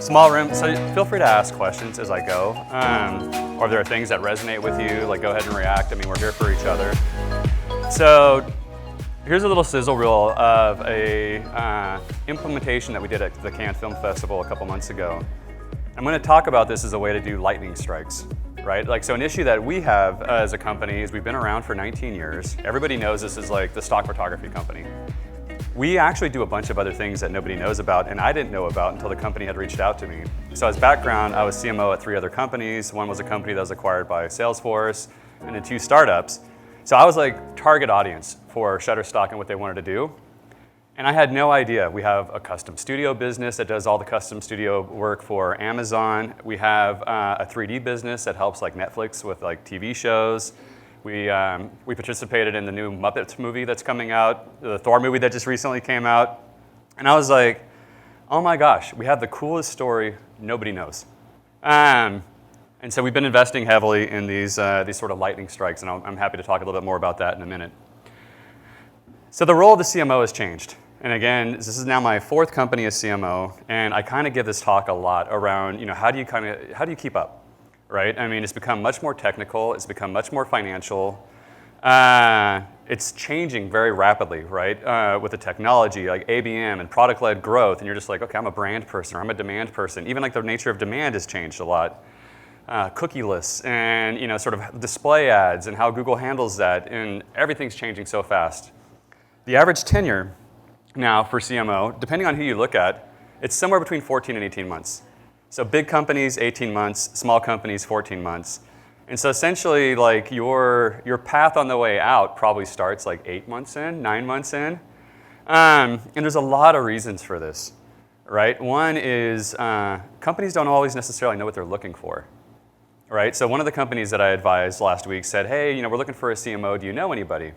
Small room, so feel free to ask questions as I go. Or if there are things that resonate with you, like go ahead and react. I mean, we're here for each other. So here's a little sizzle reel of a implementation that we did at the Cannes Film Festival a couple months ago. I'm going to talk about this as a way to do lightning strikes, right? Like, so an issue that we have as a company is we've been around for 19 years. Everybody knows this is like the stock photography company. We actually do a bunch of other things that nobody knows about, and I didn't know about until the company had reached out to me. So as background, I was CMO at 3 other companies. One was a company that was acquired by Salesforce, and then 2 startups. So I was like target audience for Shutterstock and what they wanted to do. And I had no idea. We have a custom studio business that does all the custom studio work for Amazon. We have a 3D business that helps like Netflix with like TV shows. We participated in the new Muppets movie that's coming out, the Thor movie that just recently came out. And I was like, oh my gosh, we have the coolest story nobody knows. And so we've been investing heavily in these sort of lightning strikes, and I'm happy to talk a little bit more about that in a minute. So the role of the CMO has changed. And again, this is now my 4th company as CMO, and I kind of give this talk a lot around, how do you keep up? Right? I mean, it's become much more technical. It's become much more financial. It's changing very rapidly, right? With the technology, like ABM and product-led growth, and you're just like, okay, I'm a brand person or I'm a demand person. Even like the nature of demand has changed a lot. Cookieless and sort of display ads and how Google handles that, and everything's changing so fast. The average tenure now for CMO, depending on who you look at, it's somewhere between 14 and 18 months. So big companies, 18 months, small companies, 14 months. And so essentially, like your path on the way out probably starts like 8 months in, 9 months in. And there's a lot of reasons for this, right? One is companies don't always necessarily know what they're looking for, right? So one of the companies that I advised last week said, hey, we're looking for a CMO. Do you know anybody?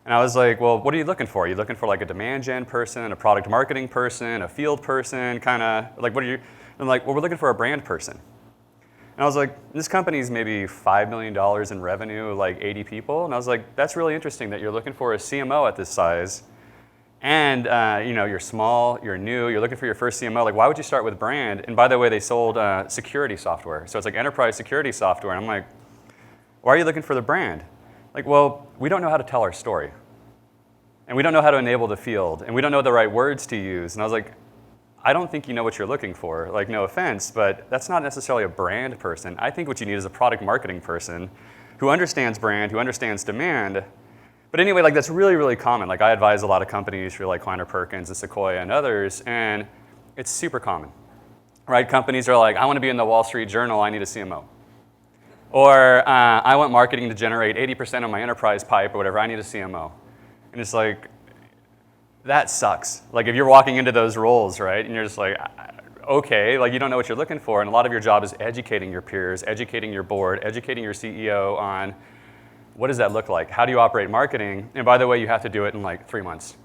And I was like, well, what are you looking for? Are you looking for like a demand gen person, a product marketing person, a field person, kind of like what are you? And I'm like, well, we're looking for a brand person. And I was like, this company's maybe $5 million in revenue, like 80 people. And I was like, that's really interesting that you're looking for a CMO at this size. And you're small, you're new, you're looking for your first CMO. Like, why would you start with brand? And by the way, they sold security software. So it's like enterprise security software. And I'm like, why are you looking for the brand? Like, well, we don't know how to tell our story. And we don't know how to enable the field. And we don't know the right words to use. And I was like, I don't think you know what you're looking for. Like, no offense, but that's not necessarily a brand person. I think what you need is a product marketing person who understands brand, who understands demand. But anyway, like that's really, really common. Like I advise a lot of companies through like Kleiner Perkins and Sequoia and others, and it's super common, right? Companies are like, I want to be in the Wall Street Journal, I need a CMO. Or I want marketing to generate 80% of my enterprise pipe or whatever, I need a CMO. And it's like, that sucks. Like if you're walking into those roles, right, and you're just like, okay, like you don't know what you're looking for, and a lot of your job is educating your peers, educating your board, educating your CEO on what does that look like? How do you operate marketing? And by the way, you have to do it in like 3 months.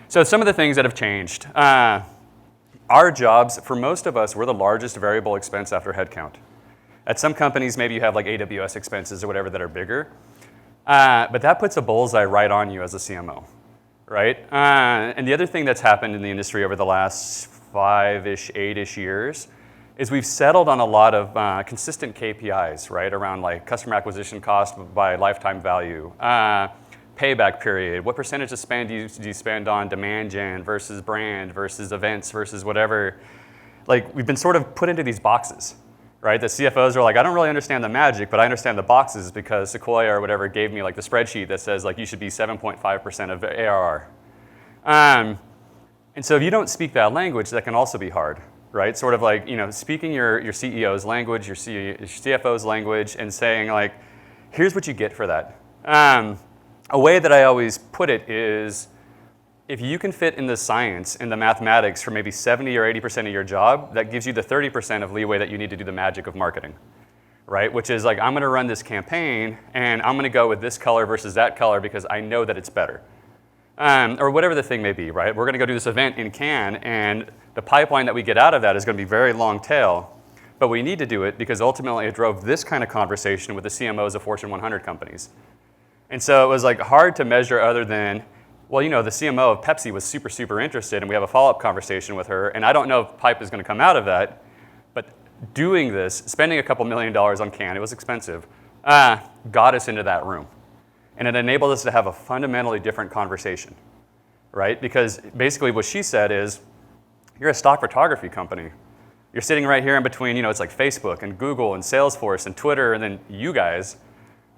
So some of the things that have changed. Our jobs, for most of us, we're the largest variable expense after headcount. At some companies, maybe you have like AWS expenses or whatever that are bigger. But that puts a bullseye right on you as a CMO. Right? And the other thing that's happened in the industry over the last 5-ish, 8-ish years is we've settled on a lot of consistent KPIs, right? Around like customer acquisition cost by lifetime value, payback period, what percentage of spend do you spend on demand gen versus brand versus events versus whatever. Like we've been sort of put into these boxes, right? The CFOs are like, I don't really understand the magic, but I understand the boxes because Sequoia or whatever gave me like the spreadsheet that says like you should be 7.5% of ARR. And so if you don't speak that language, that can also be hard, right? Sort of like, speaking your CEO's language, your CFO's language, and saying like, here's what you get for that. A way that I always put it is, if you can fit in the science and the mathematics for maybe 70 or 80% of your job, that gives you the 30% of leeway that you need to do the magic of marketing, right? Which is like, I'm going to run this campaign, and I'm going to go with this color versus that color because I know that it's better. Or whatever the thing may be, right? We're going to go do this event in Cannes, and the pipeline that we get out of that is going to be very long tail. But we need to do it because ultimately it drove this kind of conversation with the CMOs of Fortune 100 companies. And so it was like hard to measure other than, Well, the CMO of Pepsi was super, super interested, and we have a follow-up conversation with her, and I don't know if pipe is going to come out of that, but doing this, spending a couple $1 million on can, it was expensive, got us into that room. And it enabled us to have a fundamentally different conversation, right? Because basically what she said is, you're a stock photography company. You're sitting right here in between, it's like Facebook and Google and Salesforce and Twitter, and then you guys,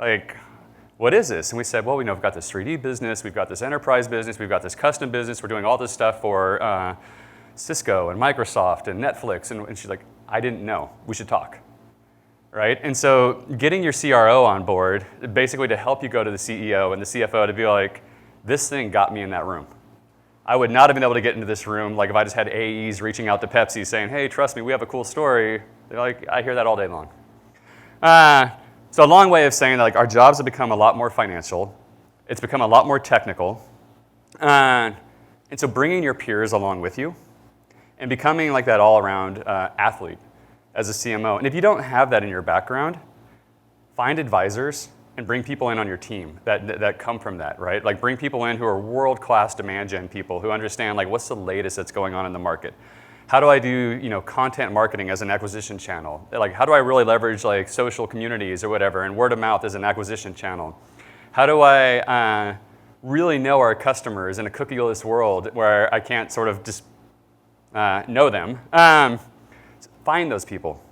like, what is this? And we said, well, we've got this 3D business, we've got this enterprise business, we've got this custom business, we're doing all this stuff for Cisco and Microsoft and Netflix. And she's like, I didn't know, we should talk, right? And so getting your CRO on board, basically to help you go to the CEO and the CFO to be like, this thing got me in that room. I would not have been able to get into this room like if I just had AEs reaching out to Pepsi saying, hey, trust me, we have a cool story. They're like, I hear that all day long. So a long way of saying that, like, our jobs have become a lot more financial. It's become a lot more technical. And so bringing your peers along with you and becoming like that all-around athlete as a CMO. And if you don't have that in your background, find advisors and bring people in on your team that come from that, right? Like, bring people in who are world-class demand gen people who understand, like, what's the latest that's going on in the market. How do I do, content marketing as an acquisition channel? Like, how do I really leverage, like, social communities or whatever, and word of mouth as an acquisition channel? How do I really know our customers in a cookieless world where I can't sort of just know them? Find those people.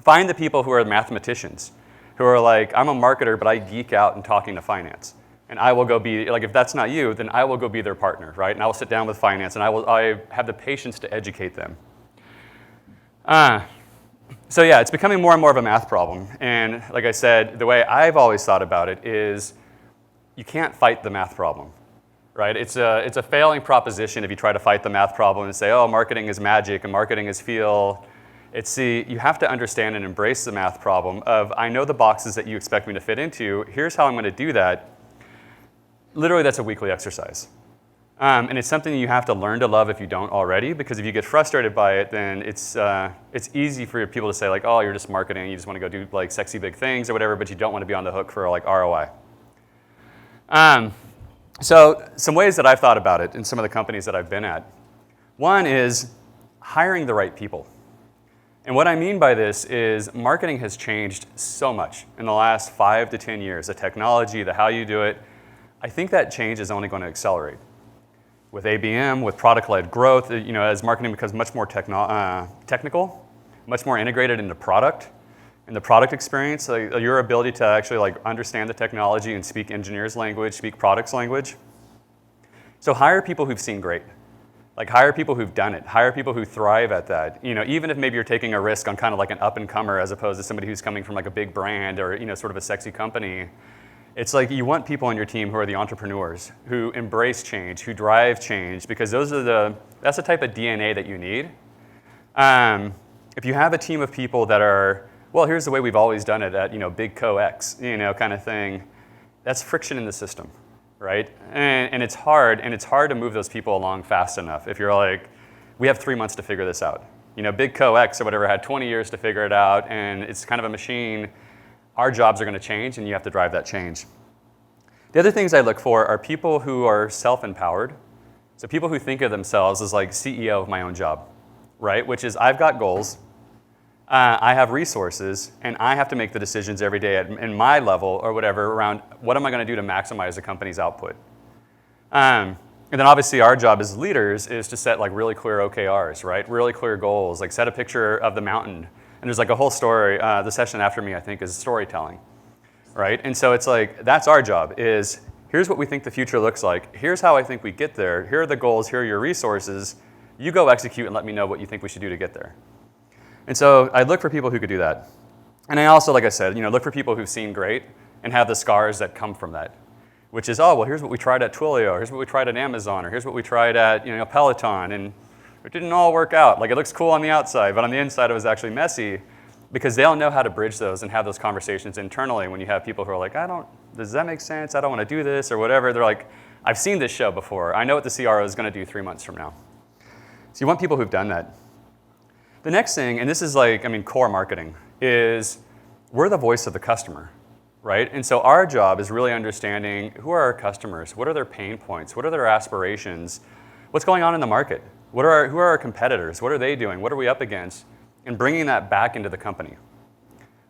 Find the people who are mathematicians, who are like, I'm a marketer, but I geek out in talking to finance. And I will go be, like, if that's not you, then I will go be their partner, right? And I will sit down with finance, and I have the patience to educate them. So yeah, it's becoming more and more of a math problem. And like I said, the way I've always thought about it is you can't fight the math problem, right? It's a failing proposition if you try to fight the math problem and say, oh, marketing is magic and marketing is feel. You have to understand and embrace the math problem of, I know the boxes that you expect me to fit into. Here's how I'm going to do that. Literally, that's a weekly exercise. And it's something you have to learn to love if you don't already, because if you get frustrated by it, then it's easy for people to say, like, oh, you're just marketing, you just want to go do, like, sexy big things or whatever, but you don't want to be on the hook for, like, ROI. So some ways that I've thought about it in some of the companies that I've been at. One is hiring the right people. And what I mean by this is marketing has changed so much in the last 5 to 10 years. The technology, the how you do it. I think that change is only going to accelerate. With ABM, with product-led growth, as marketing becomes much more technical, much more integrated into product, and the product experience, your ability to actually, like, understand the technology and speak engineers' language, speak products language. So hire people who've seen great. Like, hire people who've done it. Hire people who thrive at that. Even if maybe you're taking a risk on kind of like an up-and-comer as opposed to somebody who's coming from, like, a big brand or, sort of a sexy company. It's like you want people on your team who are the entrepreneurs, who embrace change, who drive change, because that's the type of DNA that you need. If you have a team of people that are, well, here's the way we've always done it at, big co-X, kind of thing, that's friction in the system, right? And it's hard to move those people along fast enough. If you're like, we have 3 months to figure this out. Big co-X or whatever had 20 years to figure it out, and it's kind of a machine. Our jobs are going to change, and you have to drive that change. The other things I look for are people who are self-empowered. So people who think of themselves as, like, CEO of my own job, right? Which is, I've got goals, I have resources, and I have to make the decisions every day in my level or whatever around what am I going to do to maximize the company's output. And then obviously our job as leaders is to set, like, really clear OKRs, right? Really clear goals, like set a picture of the mountain. And there's, like, a whole story, the session after me, I think, is storytelling, right? And so it's like, that's our job, is here's what we think the future looks like. Here's how I think we get there. Here are the goals. Here are your resources. You go execute and let me know what you think we should do to get there. And so I look for people who could do that. And I also, like I said, look for people who've seen great and have the scars that come from that, which is, oh, well, here's what we tried at Twilio, or here's what we tried at Amazon, or here's what we tried at, Peloton, and it didn't all work out. Like, it looks cool on the outside, but on the inside it was actually messy, because they'll know how to bridge those and have those conversations internally when you have people who are like, does that make sense? I don't want to do this, or whatever. They're like, I've seen this show before. I know what the CRO is going to do 3 months from now. So you want people who've done that. The next thing, and this is like, core marketing, is we're the voice of the customer, right? And so our job is really understanding who are our customers, what are their pain points, what are their aspirations, what's going on in the market, who are our competitors, what are they doing, what are we up against, and bringing that back into the company,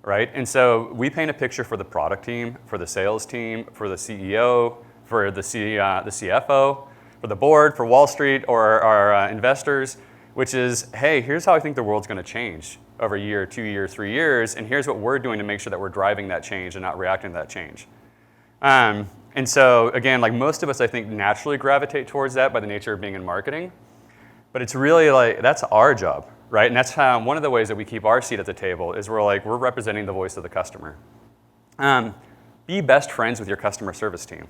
right? And so we paint a picture for the product team, for the sales team, for the CEO, for the CFO, for the board, for Wall Street, or our investors, which is, hey, here's how I think the world's going to change over a year, 2 years, 3 years, and here's what we're doing to make sure that we're driving that change and not reacting to that change. And so, again, like most of us, I think, naturally gravitate towards that by the nature of being in marketing. But it's really like, that's our job, right? And that's how, one of the ways that we keep our seat at the table is we're representing the voice of the customer. Be best friends with your customer service team,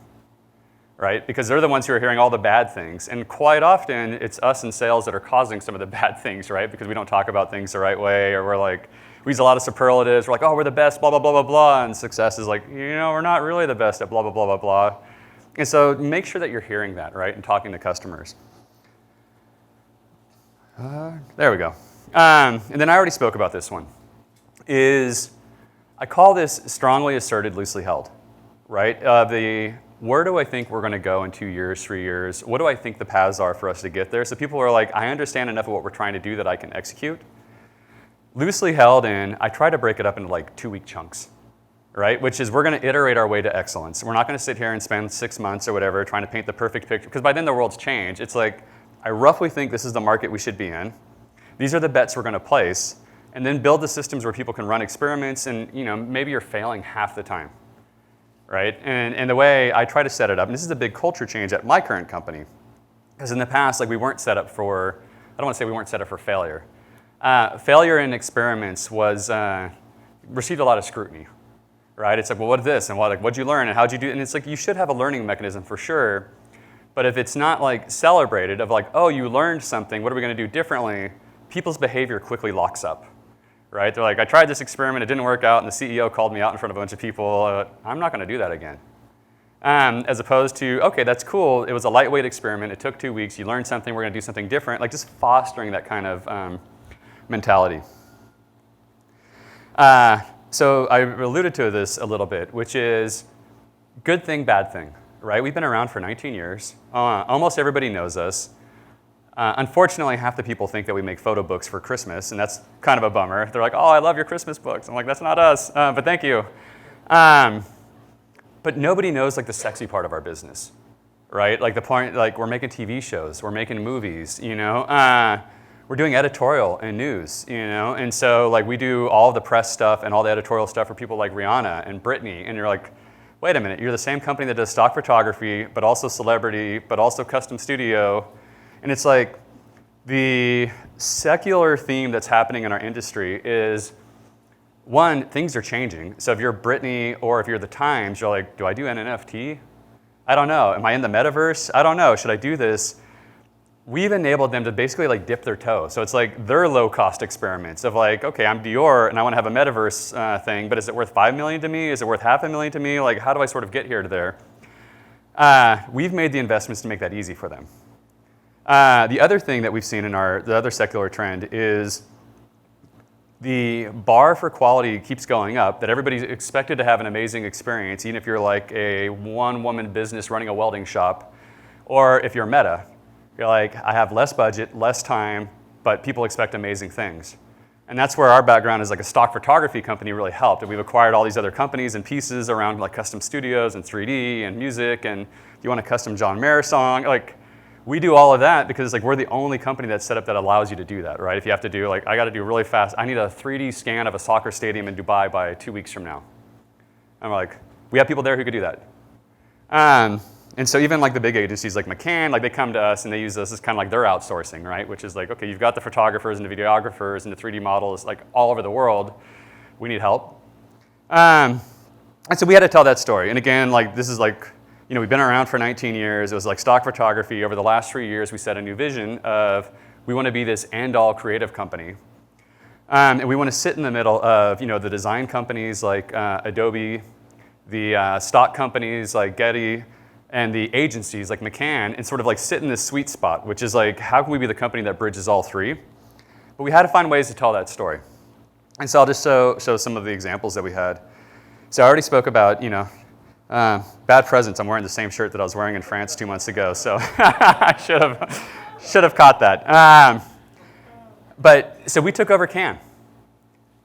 right? Because they're the ones who are hearing all the bad things. And quite often, it's us in sales that are causing some of the bad things, right? Because we don't talk about things the right way, or we use a lot of superlatives. We're like, oh, we're the best, blah, blah, blah, blah, blah. And success is like, we're not really the best at blah, blah, blah, blah, blah. And so make sure that you're hearing that, right? And talking to customers. There we go. And then I already spoke about this one. I call this strongly asserted, loosely held, right? Where do I think we're going to go in 2 years, 3 years? What do I think the paths are for us to get there? So people are like, I understand enough of what we're trying to do that I can execute. Loosely held in, I try to break it up into like 2-week chunks, right? Which is we're going to iterate our way to excellence. We're not going to sit here and spend 6 months or whatever trying to paint the perfect picture, because by then the world's changed. It's like, I roughly think this is the market we should be in. These are the bets we're going to place, and then build the systems where people can run experiments, and maybe you're failing half the time, right? And the way I try to set it up, and this is a big culture change at my current company, because in the past, like we weren't set up for, I don't want to say we weren't set up for failure. Failure in experiments received a lot of scrutiny, right? It's like, well, what's this, and what'd you learn, and how'd you do it? And it's like, you should have a learning mechanism for sure. But if it's not like celebrated of like, oh, you learned something, what are we going to do differently? People's behavior quickly locks up, right? They're like, I tried this experiment, it didn't work out, and the CEO called me out in front of a bunch of people. I'm not going to do that again. As opposed to, okay, that's cool. It was a lightweight experiment. It took 2 weeks. You learned something. We're going to do something different. Like just fostering that kind of mentality. So I alluded to this a little bit, which is good thing, bad thing. Right? We've been around for 19 years. Almost everybody knows us. Unfortunately, half the people think that we make photo books for Christmas, and that's kind of a bummer. They're like, oh, I love your Christmas books. I'm like, that's not us, but thank you. But nobody knows like the sexy part of our business, right? Like the point, like we're making TV shows, we're making movies, we're doing editorial and news, and so like we do all the press stuff and all the editorial stuff for people like Rihanna and Britney, and you're like, wait a minute, you're the same company that does stock photography, but also celebrity, but also custom studio. And it's like the secular theme that's happening in our industry is, one, things are changing. So if you're Britney or if you're the Times, you're like, do I do an NFT? I don't know. Am I in the metaverse? I don't know. Should I do this? We've enabled them to basically like dip their toe. So it's like their low-cost experiments of like, okay, I'm Dior and I want to have a metaverse thing, but is it worth $5 million to me? Is it worth $500,000 to me? Like, how do I sort of get here to there? We've made the investments to make that easy for them. The other thing that we've seen in the other secular trend is the bar for quality keeps going up, that everybody's expected to have an amazing experience, even if you're like a one-woman business running a welding shop, or if you're Meta. You're like, I have less budget, less time, but people expect amazing things. And that's where our background as like a stock photography company really helped. And we've acquired all these other companies and pieces around like custom studios and 3D and music, and if you want a custom John Mayer song, like we do all of that because like we're the only company that's set up that allows you to do that, right? If you have to do like, I got to do really fast, I need a 3D scan of a soccer stadium in Dubai by 2 weeks from now. And we're like, we have people there who could do that. And so even like the big agencies like McCann, like they come to us and they use us as kind of like their outsourcing, right? Which is like, okay, you've got the photographers and the videographers and the 3D models like all over the world. We need help. And so we had to tell that story. And again, like this is like, we've been around for 19 years. It was like stock photography. Over the last 3 years, we set a new vision of we want to be this end-all creative company. And we want to sit in the middle of, the design companies like Adobe, the stock companies like Getty, and the agencies like McCann, and sort of like sit in this sweet spot, which is like, how can we be the company that bridges all three? But we had to find ways to tell that story. And so I'll just show some of the examples that we had. So I already spoke about, bad presence. I'm wearing the same shirt that I was wearing in France 2 months ago, so I should have caught that. But so we took over Cannes,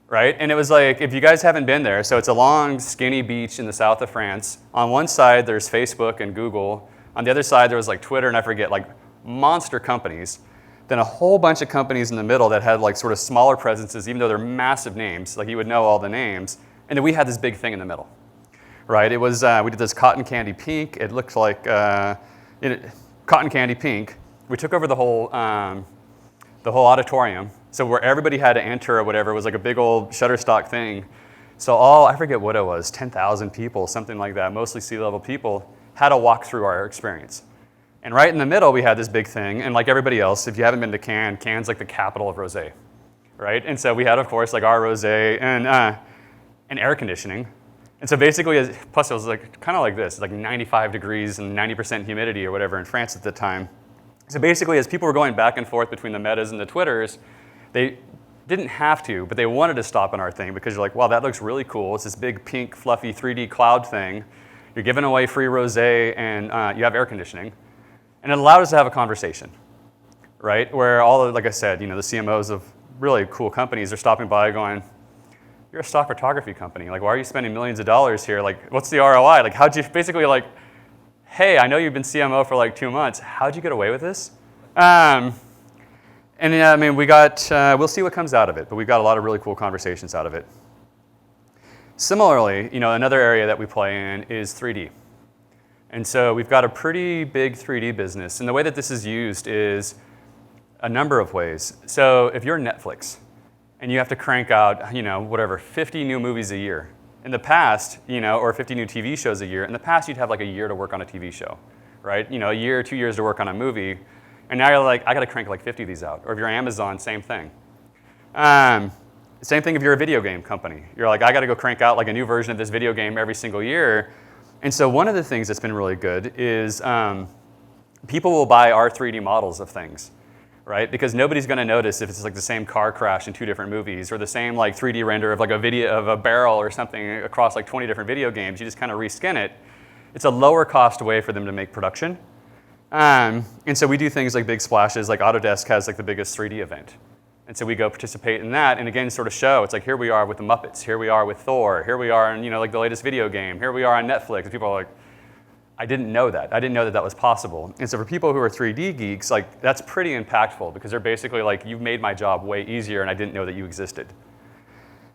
right? And it was like, if you guys haven't been there, so it's a long, skinny beach in the south of France. On one side, there's Facebook and Google. On the other side, there was like Twitter, and I forget, like monster companies. Then a whole bunch of companies in the middle that had like sort of smaller presences, even though they're massive names, like you would know all the names. And then we had this big thing in the middle, right? It was, we did this cotton candy pink. It looked like cotton candy pink. We took over the whole auditorium. So where everybody had to enter or whatever was like a big old Shutterstock thing. So I forget what it was, 10,000 people, something like that, mostly C-level people, had to walk through our experience. And right in the middle, we had this big thing. And like everybody else, if you haven't been to Cannes, Cannes like the capital of rosé, right? And so we had, of course, like our rosé and air conditioning. And so basically, plus it was like kind of like this, like 95 degrees and 90% humidity or whatever in France at the time. So basically, as people were going back and forth between the Metas and the Twitters, they didn't have to, but they wanted to stop on our thing because you're like, wow, that looks really cool. It's this big, pink, fluffy 3D cloud thing. You're giving away free rosé, and you have air conditioning. And it allowed us to have a conversation, right? Where all, like I said, the CMOs of really cool companies are stopping by going, you're a stock photography company. Like, why are you spending millions of dollars here? Like, what's the ROI? Like, how'd you basically like, hey, I know you've been CMO for like 2 months. How'd you get away with this? And yeah, I mean, we'll see what comes out of it, but we got a lot of really cool conversations out of it. Similarly, another area that we play in is 3D. And so we've got a pretty big 3D business. And the way that this is used is a number of ways. So if you're Netflix and you have to crank out, 50 new movies a year. In the past, or 50 new TV shows a year. In the past, you'd have like a year to work on a TV show, right? A year, 2 years to work on a movie. And now you're like, I got to crank like 50 of these out. Or if you're Amazon, same thing. Same thing if you're a video game company. You're like, I got to go crank out like a new version of this video game every single year. And so one of the things that's been really good is people will buy our 3D models of things, right? Because nobody's going to notice if it's like the same car crash in 2 different movies or the same like 3D render of like a video of a barrel or something across like 20 different video games. You just kind of reskin it. It's a lower cost way for them to make production. And so we do things like big splashes, like Autodesk has like the biggest 3D event. And so we go participate in that, and again, sort of show, it's like, here we are with the Muppets, here we are with Thor, here we are in, like the latest video game, here we are on Netflix, and people are like, I didn't know that. I didn't know that that was possible. And so for people who are 3D geeks, like, that's pretty impactful, because they're basically like, you've made my job way easier, and I didn't know that you existed.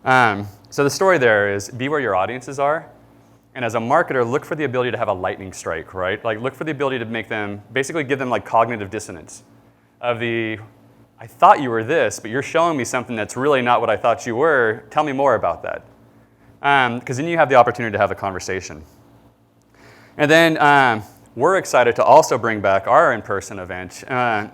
So the story there is, be where your audiences are, and as a marketer, look for the ability to have a lightning strike, right? Like, look for the ability to make them, basically give them like cognitive dissonance of the, I thought you were this, but you're showing me something that's really not what I thought you were. Tell me more about that. Because then you have the opportunity to have a conversation. And then we're excited to also bring back our in-person event. And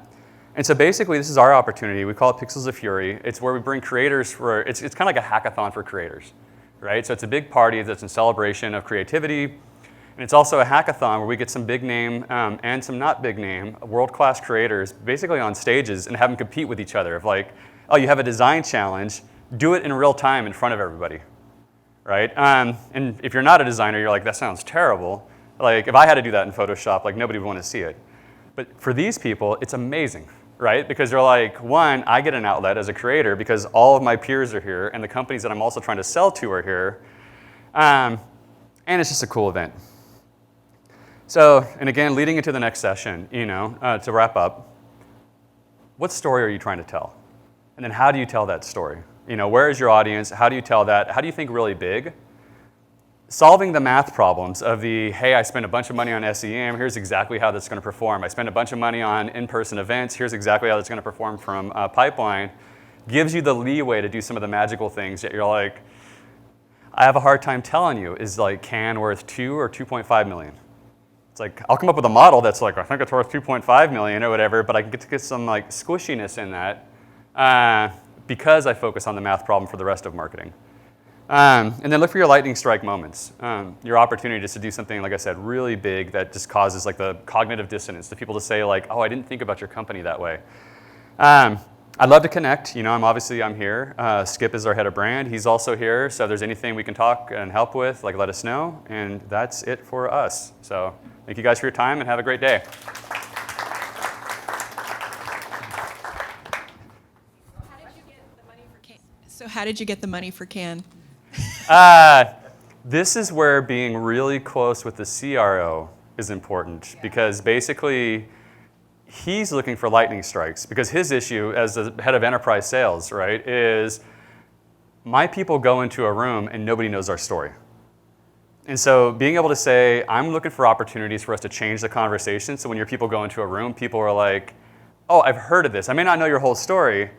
so basically, this is our opportunity. We call it Pixels of Fury. It's where we bring creators for, it's kind of like a hackathon for creators, right? So it's a big party that's in celebration of creativity. And it's also a hackathon where we get some big name and some not big name world-class creators basically on stages and have them compete with each other. Of like, oh, you have a design challenge, do it in real time in front of everybody, right? And if you're not a designer, you're like, that sounds terrible. Like, if I had to do that in Photoshop, like, nobody would want to see it. But for these people, it's amazing, right? Because they're like, one, I get an outlet as a creator because all of my peers are here and the companies that I'm also trying to sell to are here. And it's just a cool event. So, and again, leading into the next session, to wrap up, what story are you trying to tell? And then how do you tell that story? Where is your audience? How do you tell that? How do you think really big? Solving the math problems of the, hey, I spent a bunch of money on SEM, here's exactly how that's going to perform. I spent a bunch of money on in-person events, here's exactly how that's going to perform from pipeline, gives you the leeway to do some of the magical things that you're like, I have a hard time telling you, is like Cannes worth 2 or 2.5 million? It's like, I'll come up with a model that's like, I think it's worth 2.5 million or whatever, but I can get some like squishiness in that because I focus on the math problem for the rest of marketing. And then look for your lightning strike moments, your opportunity just to do something, like I said, really big that just causes like the cognitive dissonance, the people to say like, oh, I didn't think about your company that way. And I'd love to connect. I'm here. Skip is our head of brand. He's also here. So if there's anything we can talk and help with, like let us know. And that's it for us. So thank you guys for your time and have a great day. How did you get the money for Can? This is where being really close with the CRO is important because basically he's looking for lightning strikes because his issue as the head of enterprise sales, right, is my people go into a room and nobody knows our story. And so being able to say, I'm looking for opportunities for us to change the conversation. So when your people go into a room, people are like, oh, I've heard of this. I may not know your whole story.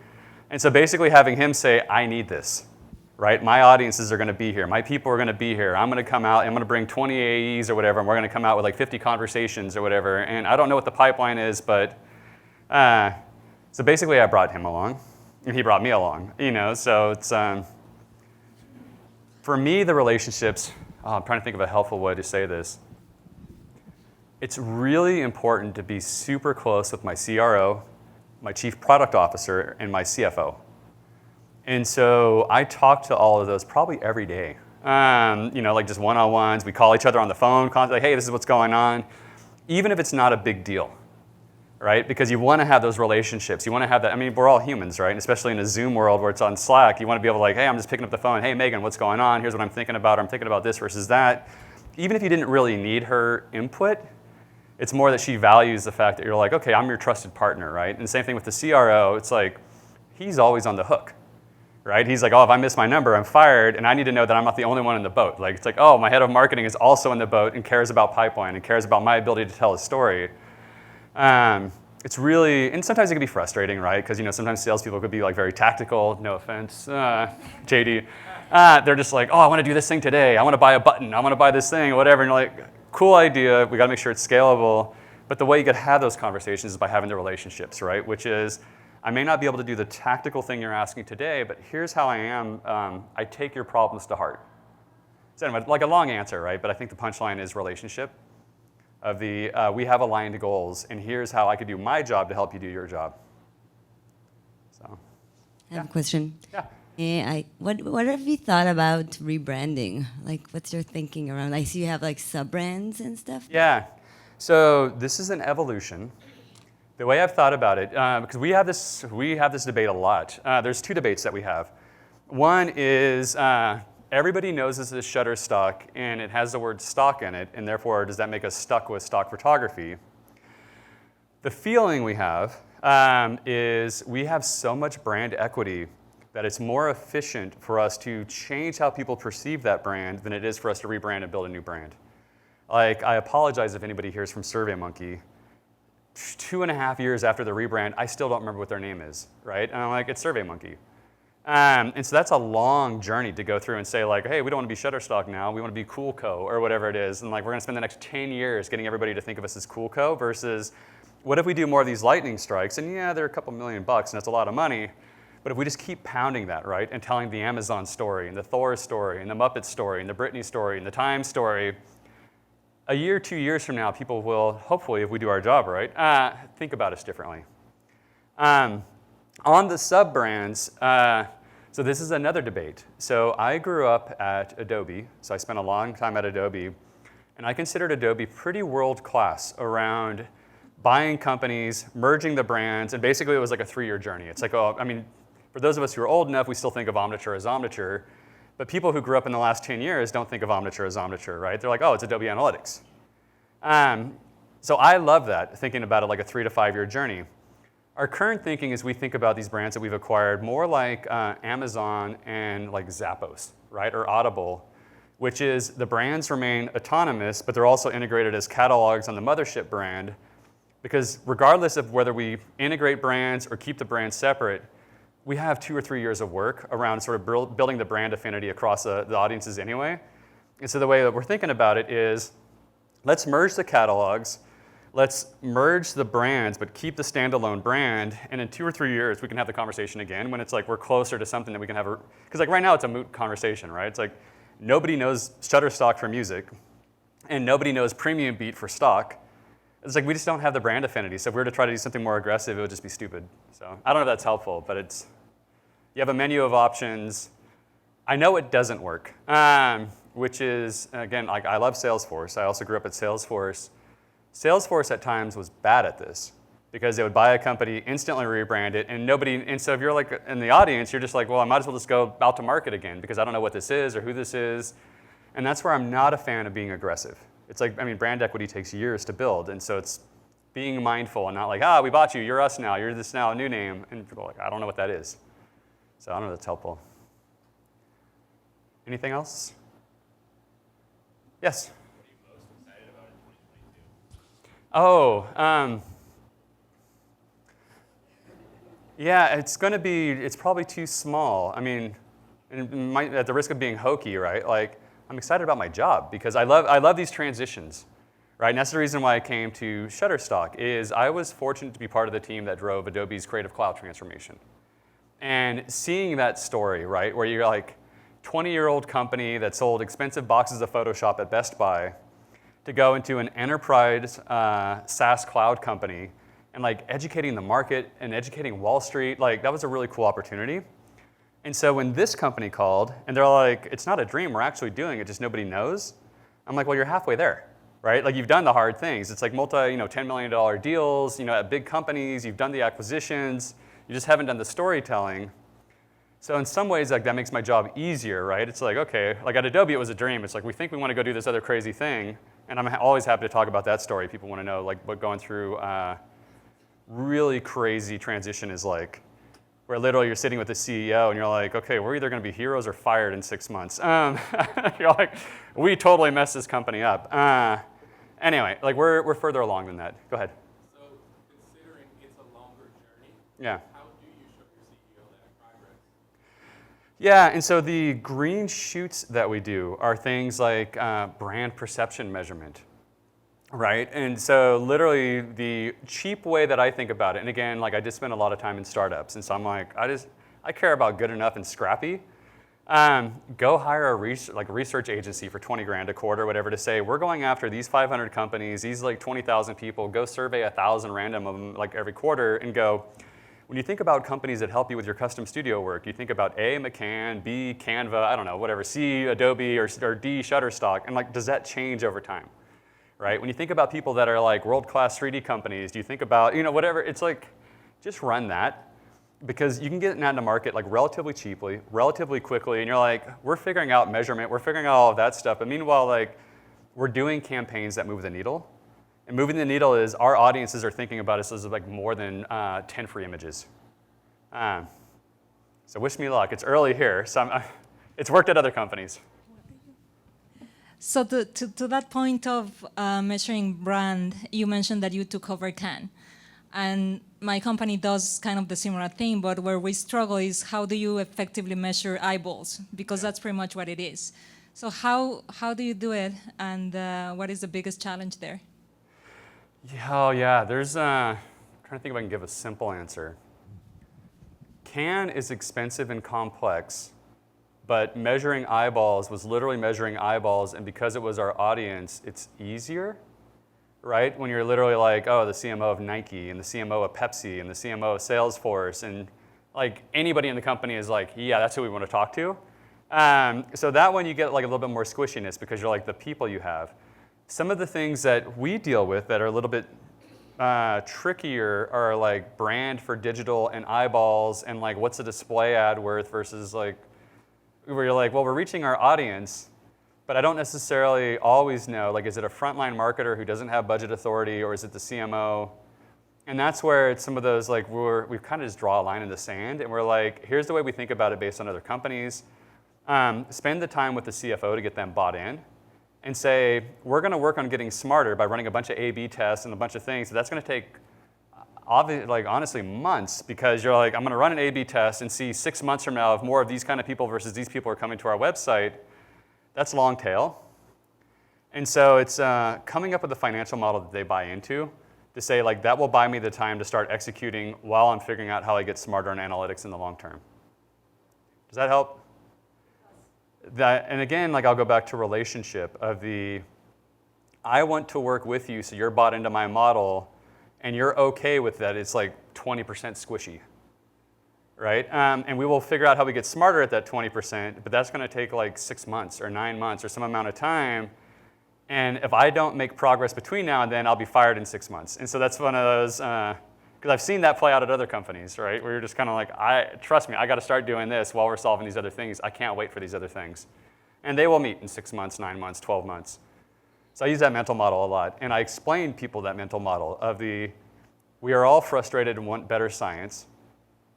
And so basically having him say, I need this, right? My audiences are going to be here. My people are going to be here. I'm going to come out, I'm going to bring 20 AEs or whatever, and we're going to come out with like 50 conversations or whatever. And I don't know what the pipeline is, but so basically I brought him along, and he brought me along, So it's, for me, the relationships, I'm trying to think of a helpful way to say this. It's really important to be super close with my CRO, my chief product officer, and my CFO. And so I talk to all of those probably every day. Like just one-on-ones. We call each other on the phone, like, hey, this is what's going on. Even if it's not a big deal, right? Because you want to have those relationships. You want to have that. I mean, we're all humans, right? And especially in a Zoom world where it's on Slack, you want to be able to like, hey, I'm just picking up the phone. Hey, Megan, what's going on? Here's what I'm thinking about. I'm thinking about this versus that. Even if you didn't really need her input, it's more that she values the fact that you're like, okay, I'm your trusted partner, right? And same thing with the CRO. It's like, he's always on the hook, right? He's like, oh, if I miss my number, I'm fired, and I need to know that I'm not the only one in the boat. Like, it's like, oh, my head of marketing is also in the boat and cares about pipeline and cares about my ability to tell a story. It's really, and sometimes it can be frustrating, right? Because sometimes salespeople could be like very tactical. No offense, JD. They're just like, oh, I want to do this thing today. I want to buy a button. I want to buy this thing, or whatever. And you're like, cool idea. We got to make sure it's scalable. But the way you get to have those conversations is by having the relationships, right? Which is, I may not be able to do the tactical thing you're asking today, but here's how I am. I take your problems to heart. So anyway, like a long answer, right? But I think the punchline is relationship. Of the, we have aligned goals, and here's how I could do my job to help you do your job. So, I have a question. Yeah. What have you thought about rebranding? Like, what's your thinking around? I see you have like sub-brands and stuff. Yeah. So this is an evolution. The way I've thought about it, because we have this debate a lot. There's two debates that we have. One is everybody knows this is Shutterstock, and it has the word stock in it, and therefore does that make us stuck with stock photography? The feeling we have is we have so much brand equity that it's more efficient for us to change how people perceive that brand than it is for us to rebrand and build a new brand. Like, I apologize if anybody here is from SurveyMonkey. 2.5 years after the rebrand, I still don't remember what their name is, right? And I'm like, it's SurveyMonkey. And so that's a long journey to go through and say like, hey, we don't want to be Shutterstock now, we want to be Coolco or whatever it is. And like, we're going to spend the next 10 years getting everybody to think of us as Coolco versus what if we do more of these lightning strikes? And yeah, they're a couple $1 million and that's a lot of money. But if we just keep pounding that, right, and telling the Amazon story and the Thor story and the Muppet story and the Britney story and the Time story, a year, 2 years from now, people will, hopefully, if we do our job right, think about us differently. On the sub-brands, so this is another debate. So I grew up at Adobe, so I spent a long time at Adobe, and I considered Adobe pretty world-class around buying companies, merging the brands, and basically it was like a 3-year journey. It's like, oh, I mean, for those of us who are old enough, we still think of Omniture as Omniture, but people who grew up in the last 10 years don't think of Omniture as Omniture, right? They're like, oh, it's Adobe Analytics. So I love that, thinking about it like a 3 to 5 year journey. Our current thinking is we think about these brands that we've acquired more like Amazon and like Zappos, right, or Audible, which is the brands remain autonomous, but they're also integrated as catalogs on the mothership brand, because regardless of whether we integrate brands or keep the brands separate, we have 2 or 3 years of work around sort of building the brand affinity across the audiences anyway. And so the way that we're thinking about it is, let's merge the catalogs, let's merge the brands, but keep the standalone brand, and in 2 or 3 years, we can have the conversation again when it's like we're closer to something that we can have, because like right now it's a moot conversation, right? It's like nobody knows Shutterstock for music, and nobody knows Premium Beat for stock. it's like we just don't have the brand affinity. So if we were to try to do something more aggressive, it would just be stupid. So I don't know if that's helpful, but you have a menu of options. I know it doesn't work, which is, again, like I love Salesforce. I also grew up at Salesforce. Salesforce at times was bad at this because they would buy a company, instantly rebrand it, and so if you're like in the audience, you're just like, well, I might as well just go out to market again because I don't know what this is or who this is. And that's where I'm not a fan of being aggressive. It's like, I mean, brand equity takes years to build, and so it's being mindful and not like, we bought you, you're us now, you're this now, a new name, and people are like, I don't know what that is. So I don't know if that's helpful. Anything else? Yes? What are you most excited about in 2022? Yeah, it's probably too small. I mean, at the risk of being hokey, right? Like, I'm excited about my job because I love these transitions, right? And that's the reason why I came to Shutterstock is I was fortunate to be part of the team that drove Adobe's Creative Cloud transformation. And seeing that story, right, where you're like 20-year-old company that sold expensive boxes of Photoshop at Best Buy to go into an enterprise SaaS cloud company and like educating the market and educating Wall Street, like that was a really cool opportunity. And so when this company called, and they're like, it's not a dream, we're actually doing it, just nobody knows. I'm like, well, you're halfway there, right? Like you've done the hard things. It's like $10 million deals, at big companies, you've done the acquisitions, you just haven't done the storytelling. So in some ways, like that makes my job easier, right? It's like, okay, like at Adobe, it was a dream. It's like, we think we want to go do this other crazy thing. And I'm always happy to talk about that story. People want to know like what going through really crazy transition is like. Where literally you're sitting with the CEO and you're like, okay, we're either going to be heroes or fired in 6 months. You're like, we totally messed this company up. Anyway, like we're further along than that. Go ahead. So considering it's a longer journey, Yeah. how do you show your CEO that progress? Yeah, and so the green shoots that we do are things like brand perception measurement. Right, and so literally the cheap way that I think about it, and again, like I just spent a lot of time in startups, and so I'm like, I care about good enough and scrappy. Go hire a research agency for 20 grand a quarter, whatever, to say we're going after these 500 companies, these like 20,000 people. Go survey 1,000 random of them like every quarter, and go. When you think about companies that help you with your custom studio work, you think about A, McCann, B, Canva, I don't know, whatever, C, Adobe, or D, Shutterstock, and like, does that change over time? Right? When you think about people that are like world-class 3D companies, do you think about, whatever, it's like, just run that because you can get it out in the market like relatively cheaply, relatively quickly, and you're like, we're figuring out measurement, we're figuring out all of that stuff, but meanwhile, like, we're doing campaigns that move the needle, and moving the needle is our audiences are thinking about us as like more than 10 free images. So wish me luck. It's early here, so it's worked at other companies. So to that point of measuring brand, you mentioned that you took over Cannes. And my company does kind of the similar thing, but where we struggle is how do you effectively measure eyeballs? Because that's pretty much what it is. So how do you do it, and what is the biggest challenge there? Yeah, there's, I'm trying to think if I can give a simple answer. Cannes is expensive and complex. But measuring eyeballs was literally measuring eyeballs, and because it was our audience, it's easier, right? When you're literally like, oh, the CMO of Nike, and the CMO of Pepsi, and the CMO of Salesforce, and like anybody in the company is like, yeah, that's who we want to talk to. So that one you get like a little bit more squishiness because you're like the people you have. Some of the things that we deal with that are a little bit trickier are like brand for digital and eyeballs, and like what's a display ad worth versus like, where you're like, well, we're reaching our audience, but I don't necessarily always know, like, is it a frontline marketer who doesn't have budget authority, or is it the CMO? And that's where it's some of those, like, we kind of just draw a line in the sand, and we're like, here's the way we think about it based on other companies. Spend the time with the CFO to get them bought in, and say, we're going to work on getting smarter by running a bunch of A/B tests and a bunch of things. So that's going to take honestly months, because you're like, I'm going to run an A/B test and see 6 months from now if more of these kind of people versus these people are coming to our website. That's long tail. And so it's coming up with a financial model that they buy into to say, like, that will buy me the time to start executing while I'm figuring out how I get smarter on analytics in the long term. Does that help? And again, like, I'll go back to relationship of the, I want to work with you so you're bought into my model and you're okay with that. It's like 20% squishy, right? And we will figure out how we get smarter at that 20%, but that's going to take like 6 months or 9 months or some amount of time. And if I don't make progress between now and then, I'll be fired in 6 months. And so that's one of those, because I've seen that play out at other companies, right? Where you're just kind of like, trust me, I got to start doing this while we're solving these other things. I can't wait for these other things. And they will meet in 6 months, 9 months, 12 months. So I use that mental model a lot. And I explain people that mental model of we are all frustrated and want better science.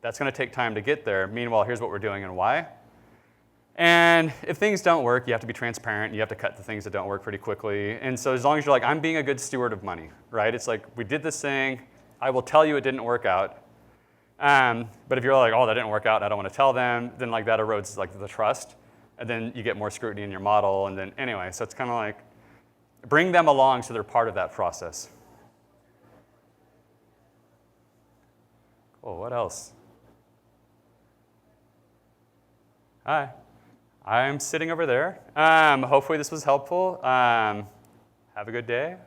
That's going to take time to get there. Meanwhile, here's what we're doing and why. And if things don't work, you have to be transparent. You have to cut the things that don't work pretty quickly. And so as long as you're like, I'm being a good steward of money, right? It's like, we did this thing. I will tell you it didn't work out. But if you're like, oh, that didn't work out, I don't want to tell them, then like that erodes like the trust. And then you get more scrutiny in your model. And then anyway, so it's kind of like, bring them along so they're part of that process. Cool, what else? Hi. I'm sitting over there. Hopefully this was helpful. Have a good day.